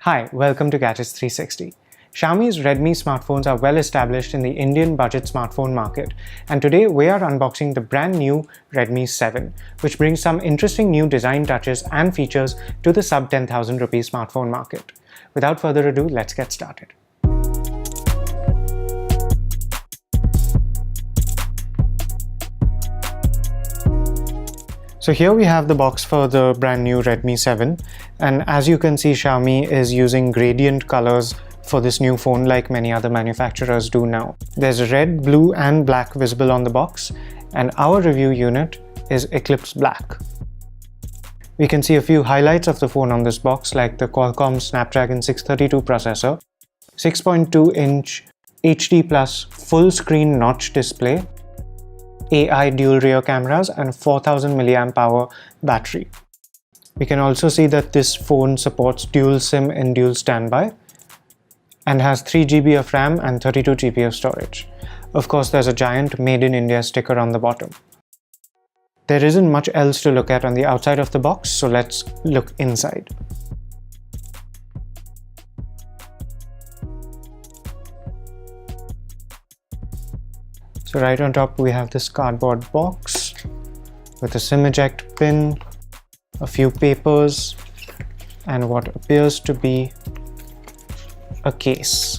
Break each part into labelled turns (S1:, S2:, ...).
S1: Hi, welcome to Gadgets 360. Xiaomi's Redmi smartphones are well established in the Indian budget smartphone market, and today we are unboxing the brand new Redmi 7, which brings some interesting new design touches and features to the sub 10,000 rupee smartphone market. Without further ado, let's get started. So here we have the box for the brand new Redmi 7, and as you can see, Xiaomi is using gradient colors for this new phone like many other manufacturers do now. There's red, blue and black visible on the box, and our review unit is Eclipse Black. We can see a few highlights of the phone on this box, like the Qualcomm Snapdragon 632 processor, 6.2-inch HD Plus full screen notch display, AI dual rear cameras and 4000 mAh battery. We can also see that this phone supports dual SIM and dual standby and has 3 GB of RAM and 32 GB of storage. Of course, there's a giant Made in India sticker on the bottom. There isn't much else to look at on the outside of the box, so let's look inside. So right on top we have this cardboard box with a SIM eject pin, a few papers, and what appears to be a case.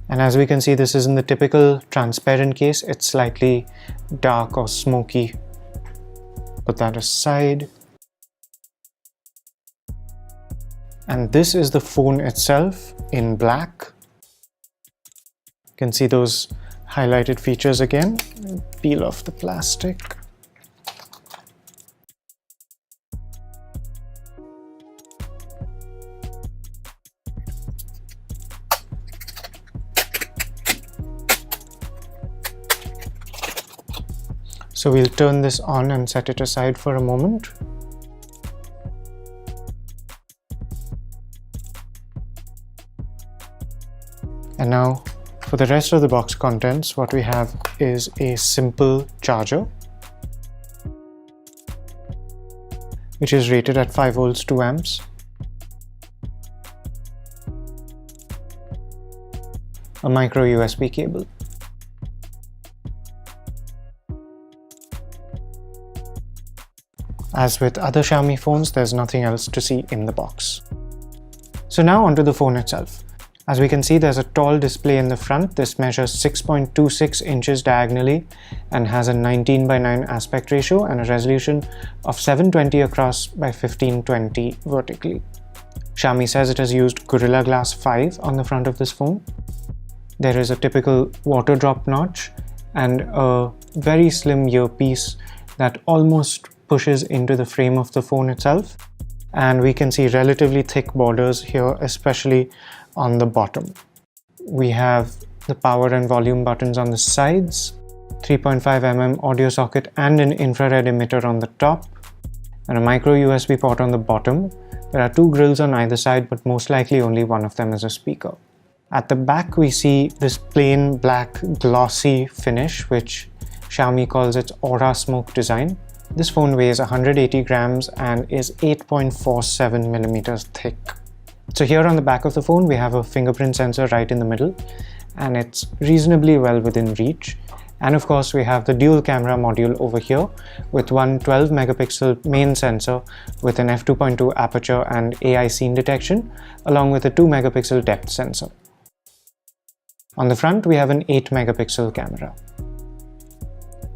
S1: And as we can see, this isn't the typical transparent case, it's slightly dark or smoky. Put that aside. And this is the phone itself in black. You can see those highlighted features again. Peel off the plastic. So we'll turn this on and set it aside for a moment. And now for the rest of the box contents, what we have is a simple charger, which is rated at 5 volts 2 amps, a micro USB cable, as with other Xiaomi phones, there's nothing else to see in the box. So now onto the phone itself. As we can see, there's a tall display in the front. This measures 6.26 inches diagonally and has a 19:9 aspect ratio and a resolution of 720 across by 1520 vertically. Xiaomi says it has used Gorilla Glass 5 on the front of this phone. There is a typical water drop notch and a very slim earpiece that almost pushes into the frame of the phone itself. And we can see relatively thick borders here, especially on the bottom. We have the power and volume buttons on the sides, 3.5 mm audio socket and an infrared emitter on the top, and a micro USB port on the bottom. There are 2 grills on either side, but most likely only one of them is a speaker. At the back we see this plain black glossy finish, which Xiaomi calls its Aura Smoke design. This phone weighs 180 grams and is 8.47 millimeters thick. So here on the back of the phone we have a fingerprint sensor right in the middle, and it's reasonably well within reach. And of course we have the dual camera module over here with one 12 megapixel main sensor with an f2.2 aperture and AI scene detection, along with a 2 megapixel depth sensor. On the front we have an 8 megapixel camera.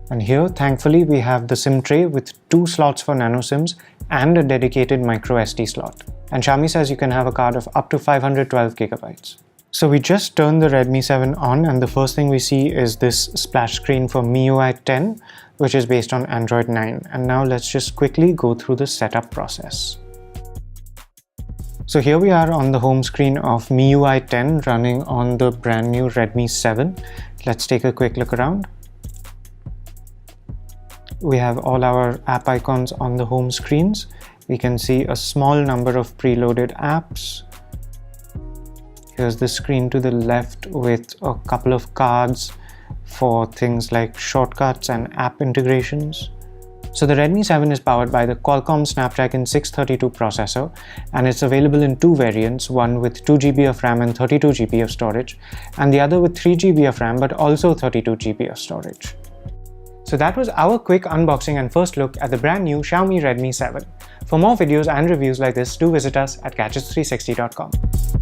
S1: And here, thankfully, we have the SIM tray with 2 slots for nano SIMs and a dedicated micro SD slot. And Xiaomi says you can have a card of up to 512 gigabytes. So we just turned the Redmi 7 on, and the first thing we see is this splash screen for MIUI 10, which is based on Android 9. And now let's just quickly go through the setup process. So here we are on the home screen of MIUI 10 running on the brand new Redmi 7. Let's take a quick look around. We have all our app icons on the home screens. We can see a small number of preloaded apps. Here's the screen to the left with a couple of cards for things like shortcuts and app integrations. So the Redmi 7 is powered by the Qualcomm Snapdragon 632 processor, and it's available in two variants, one with 2GB of RAM and 32GB of storage, and the other with 3GB of RAM but also 32GB of storage. So that was our quick unboxing and first look at the brand new Xiaomi Redmi 7. For more videos and reviews like this, do visit us at gadgets360.com.